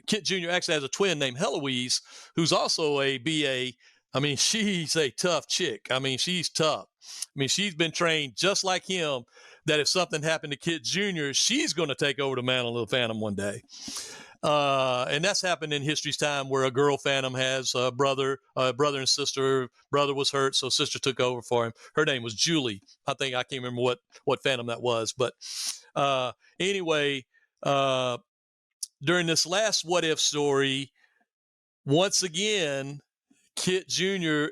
Kit Jr. actually has a twin named Heloise, who's also a BA. I mean, she's a tough chick. I mean, she's tough. I mean, she's been trained just like him, that if something happened to Kit Jr., she's going to take over the mantle of the Phantom one day. And that's happened in history's time, where a girl Phantom has a brother and sister. Brother was hurt, so sister took over for him. Her name was Julie. I can't remember what Phantom that was. But anyway, during this last What If story, once again, Kit Jr.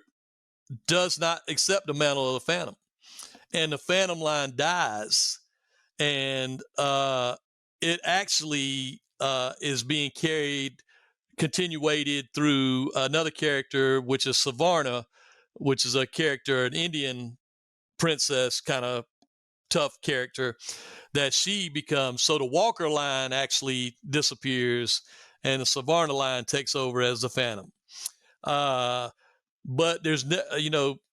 does not accept the mantle of the Phantom, and the Phantom line dies, and it actually is being continuated through another character, which is Savarna, which is a character, an Indian princess kind of tough character that she becomes. So the Walker line actually disappears, and the Savarna line takes over as the Phantom. But there's,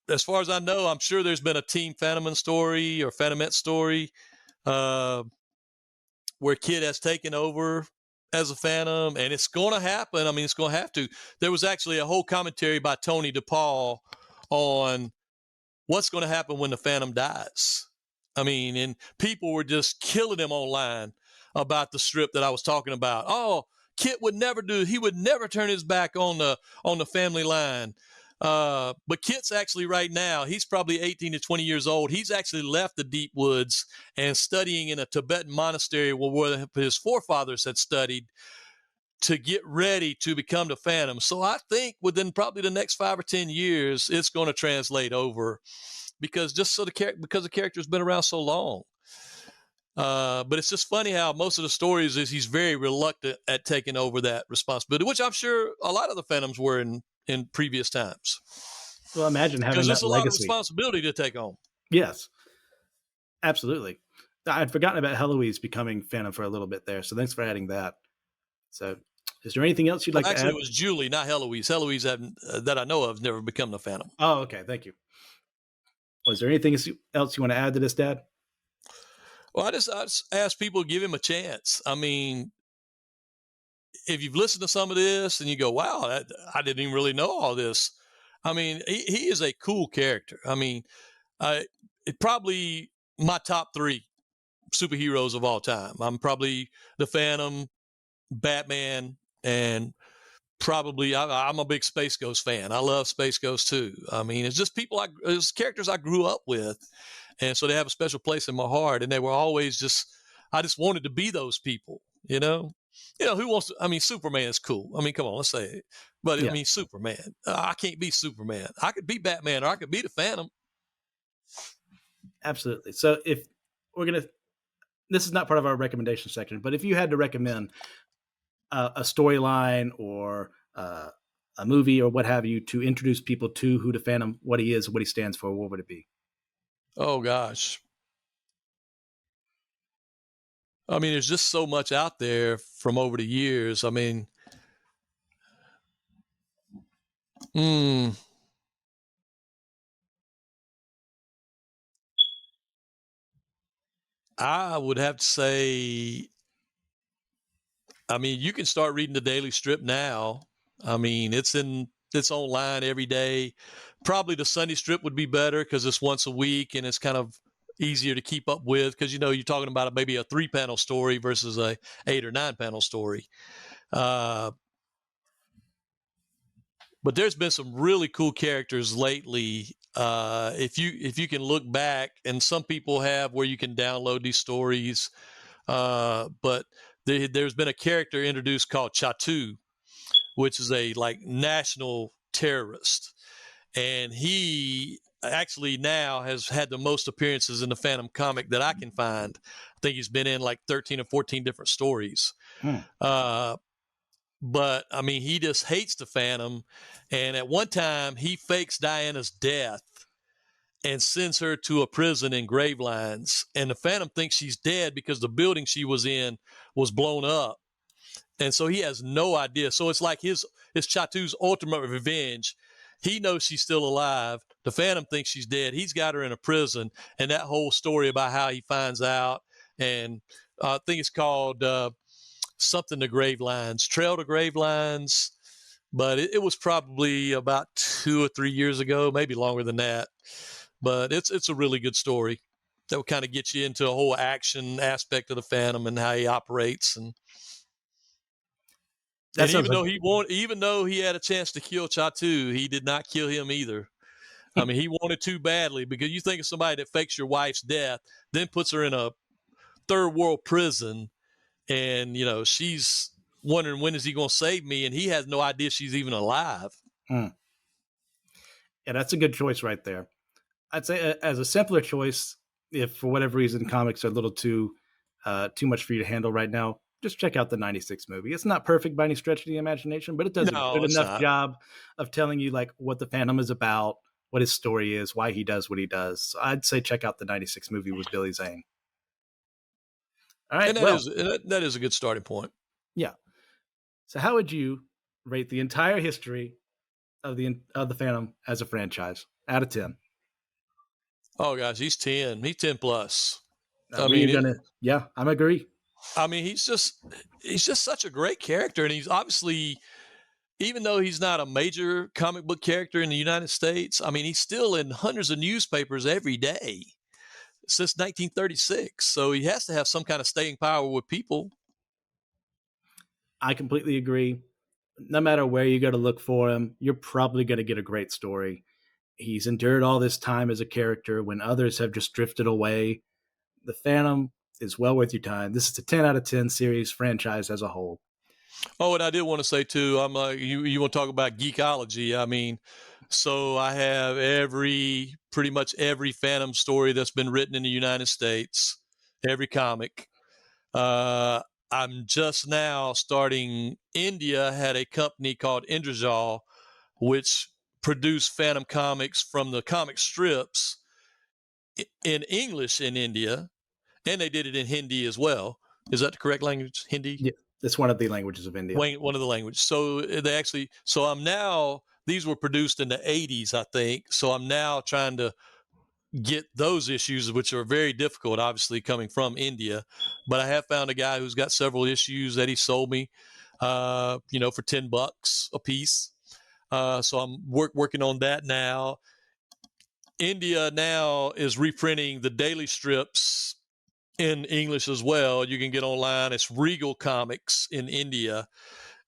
as far as I know, I'm sure there's been a Team Phantoman story or Phantomette story where Kit has taken over as a Phantom, and it's going to happen. I mean, it's going to have to. There was actually a whole commentary by Tony DePaul on what's going to happen when the Phantom dies. I mean, and people were just killing him online about the strip that I was talking about. Oh, Kit would never he would never turn his back on the family line. But Kit's actually right now, he's probably 18 to 20 years old. He's actually left the deep woods and studying in a Tibetan monastery where his forefathers had studied to get ready to become the Phantom. So I think within probably the next 5 or 10 years, it's going to translate over, because the character's been around so long. But it's just funny how most of the stories is he's very reluctant at taking over that responsibility, which I'm sure a lot of the Phantoms were in previous times. Well, imagine having that legacy. Because there's a lot of responsibility to take on. Yes, absolutely. I'd forgotten about Heloise becoming Phantom for a little bit there, so thanks for adding that. So, is there anything else you'd like to add? Actually, it was Julie, not Heloise. Heloise, that I know of, never become the Phantom. Oh, okay. Thank you. Was there anything else you want to add to this, Dad? Well, I just ask people to give him a chance. I mean, if you've listened to some of this and you go, wow, I didn't even really know all this. I mean, he is a cool character. I mean, it probably my top 3 superheroes of all time. I'm probably the Phantom, Batman, and probably I'm a big Space Ghost fan. I love Space Ghost too. I mean, it's just it's characters I grew up with. And so they have a special place in my heart. And they were always I just wanted to be those people, who wants to, I mean, Superman is cool. I mean, come on, let's say it. But yeah. I mean, Superman, I can't be Superman. I could be Batman, or I could be the Phantom. Absolutely. So if we're this is not part of our recommendation section, but if you had to recommend a storyline or a movie or what have you to introduce people to who the Phantom, what he is, what he stands for, what would it be? Oh, gosh. I mean, there's just so much out there from over the years. I mean, I would have to say, I mean, you can start reading the Daily Strip now. I mean, it's online every day. Probably the Sunday Strip would be better because it's once a week and it's kind of easier to keep up with, because you're talking about maybe a 3-panel story versus a 8 or 9-panel story. But there's been some really cool characters lately. If you can look back, and some people have where you can download these stories, but there's been a character introduced called Chatu, which is a national terrorist. And he actually now has had the most appearances in the Phantom comic that I can find. I think he's been in 13 or 14 different stories. But I mean, he just hates the Phantom. And at one time he fakes Diana's death and sends her to a prison in Gravelines. And the Phantom thinks she's dead because the building she was in was blown up. And so he has no idea. So it's like his Chatu's ultimate revenge. He knows she's still alive. The Phantom thinks she's dead. He's got her in a prison. And that whole story about how he finds out. And I think it's called something to Gravelines, Trail to Gravelines. But it was probably about 2 or 3 years ago, maybe longer than that. But it's a really good story that will kind of get you into a whole action aspect of the Phantom and how he operates. And even though he had a chance to kill Chatu, he did not kill him either. I mean, he wanted to badly, because you think of somebody that fakes your wife's death, then puts her in a third world prison, and she's wondering, when is he going to save me? And he has no idea she's even alive. Yeah, that's a good choice right there. I'd say as a simpler choice, if for whatever reason comics are a little too much for you to handle right now, just check out the 96 movie. It's not perfect by any stretch of the imagination, but it does a good enough job of telling you like what the Phantom is about, what his story is, why he does what he does. So I'd say check out the 96 movie with Billy Zane. All right. And that is a good starting point. Yeah. So how would you rate the entire history of the Phantom as a franchise out of 10? Oh gosh, he's 10. He's 10 plus. I'm agree. I mean, he's just such a great character, and he's obviously, even though he's not a major comic book character in the United States, I mean, he's still in hundreds of newspapers every day since 1936. So he has to have some kind of staying power with people. I completely agree. No matter where you go to look for him, you're probably going to get a great story. He's endured all this time as a character when others have just drifted away. The Phantom is well worth your time. This is a 10 out of 10 series franchise as a whole. Oh, and I did want to say too, I'm like, you want to talk about geekology. I mean, so I have pretty much every Phantom story that's been written in the United States, every comic. I'm just now starting. India had a company called Indrajal, which produced Phantom comics from the comic strips in English in India, and they did it in Hindi as well. Is that the correct language? Hindi? Yeah, it's one of the languages of India. One of the languages. So I'm now, these were produced in the 80s, I think. So I'm now trying to get those issues, which are very difficult, obviously, coming from India. But I have found a guy who's got several issues that he sold me, for $10 a piece. So I'm working on that now. India now is reprinting the daily strips in English as well. You can get online. It's Regal Comics in India.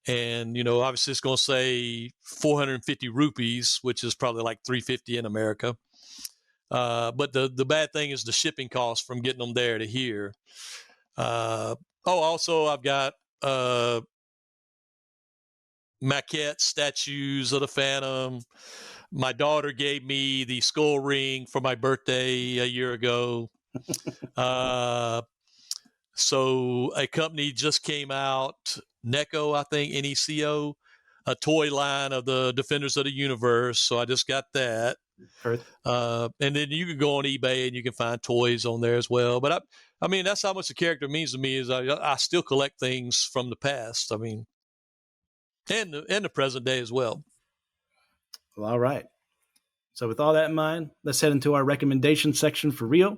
And, obviously it's going to say 450 rupees, which is probably like $350 in America. But the bad thing is the shipping cost from getting them there to here. Also I've got maquette statues of the Phantom. My daughter gave me the skull ring for my birthday a year ago. So a company just came out, NECO, I think, NECO, a toy line of the Defenders of the Universe. So I just got that. And then you can go on eBay and you can find toys on there as well. But I mean, that's how much the character means to me. Is I still collect things from the past. I mean, and the present day as well. Well, all right. So with all that in mind, let's head into our recommendation section for Rio.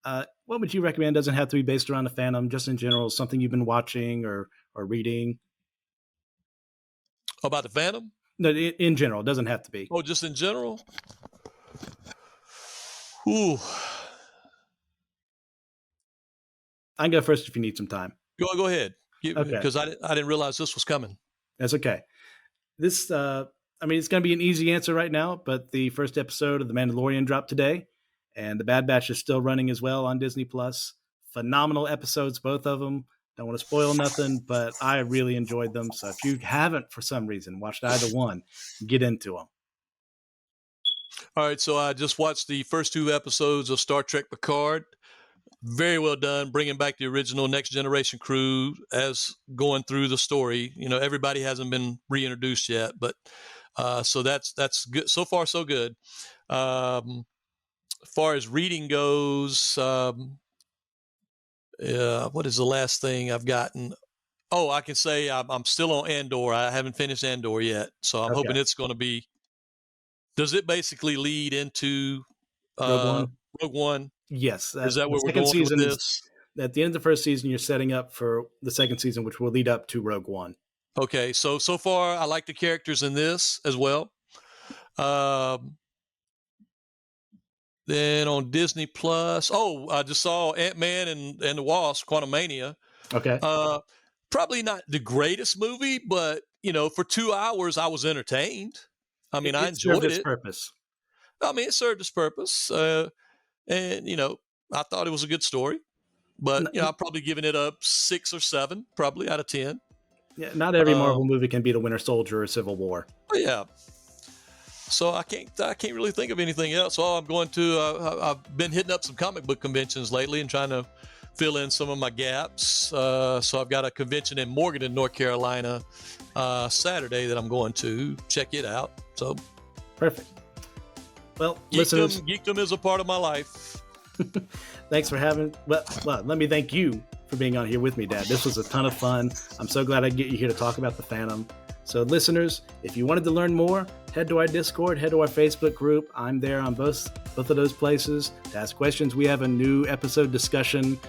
What would you recommend? Doesn't have to be based around the Phantom, just in general, something you've been watching or reading. About the Phantom? No, in general. It doesn't have to be. Oh, just in general? Ooh. I can go first if you need some time. Go ahead. Because I didn't realize this was coming. That's okay. This, it's going to be an easy answer right now, but the first episode of The Mandalorian dropped today, and The Bad Batch is still running as well on Disney+. Phenomenal episodes, both of them. Don't want to spoil nothing, but I really enjoyed them. So if you haven't, for some reason, watched either one, get into them. All right, so I just watched the first 2 episodes of Star Trek Picard. Very well done, bringing back the original Next Generation crew as going through the story. Everybody hasn't been reintroduced yet, but so that's good. So far, so good. As far as reading goes, what is the last thing I've gotten? Oh, I can say I'm still on Andor. I haven't finished Andor yet, so I'm hoping it's going to be. Does it basically lead into Rogue One? Yes. Is that where we're going with this? At the end of the first season, you're setting up for the second season, which will lead up to Rogue One. Okay, so far I like the characters in this as well. Then on Disney Plus, I just saw Ant-Man and the Wasp: Quantumania. Okay. Probably not the greatest movie, but for 2 hours I was entertained. I mean, I enjoyed it. Purpose. I mean, it served its purpose, and I thought it was a good story. But I'm probably giving it a 6 or 7, probably out of 10. Yeah, not every Marvel movie can beat a Winter Soldier or Civil War. Yeah. So I can't really think of anything else. So I'm going to. I've been hitting up some comic book conventions lately and trying to fill in some of my gaps. So I've got a convention in Morganton, North Carolina, Saturday that I'm going to. Check it out. So perfect. Well, listeners, geekdom is a part of my life. Thanks for having. Well, let me thank you for being on here with me, Dad. This was a ton of fun. I'm so glad I could get you here to talk about the Phantom. So, listeners, if you wanted to learn more, head to our Discord, head to our Facebook group. I'm there on both of those places to ask questions. We have a new episode discussion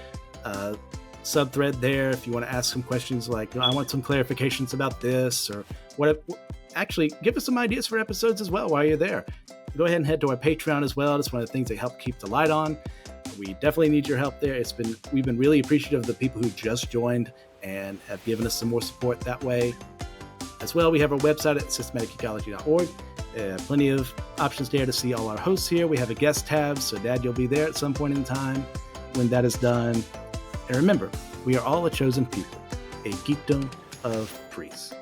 sub-thread there. If you want to ask some questions like, I want some clarifications about this, or what. Actually, give us some ideas for episodes as well while you're there. Go ahead and head to our Patreon as well. It's one of the things that help keep the light on. We definitely need your help there. We've been really appreciative of the people who just joined and have given us some more support that way. As well, we have our website at systematicecology.org. Plenty of options there to see all our hosts here. We have a guest tab, so Dad, you'll be there at some point in time when that is done. And remember, we are all a chosen people, a geekdom of priests.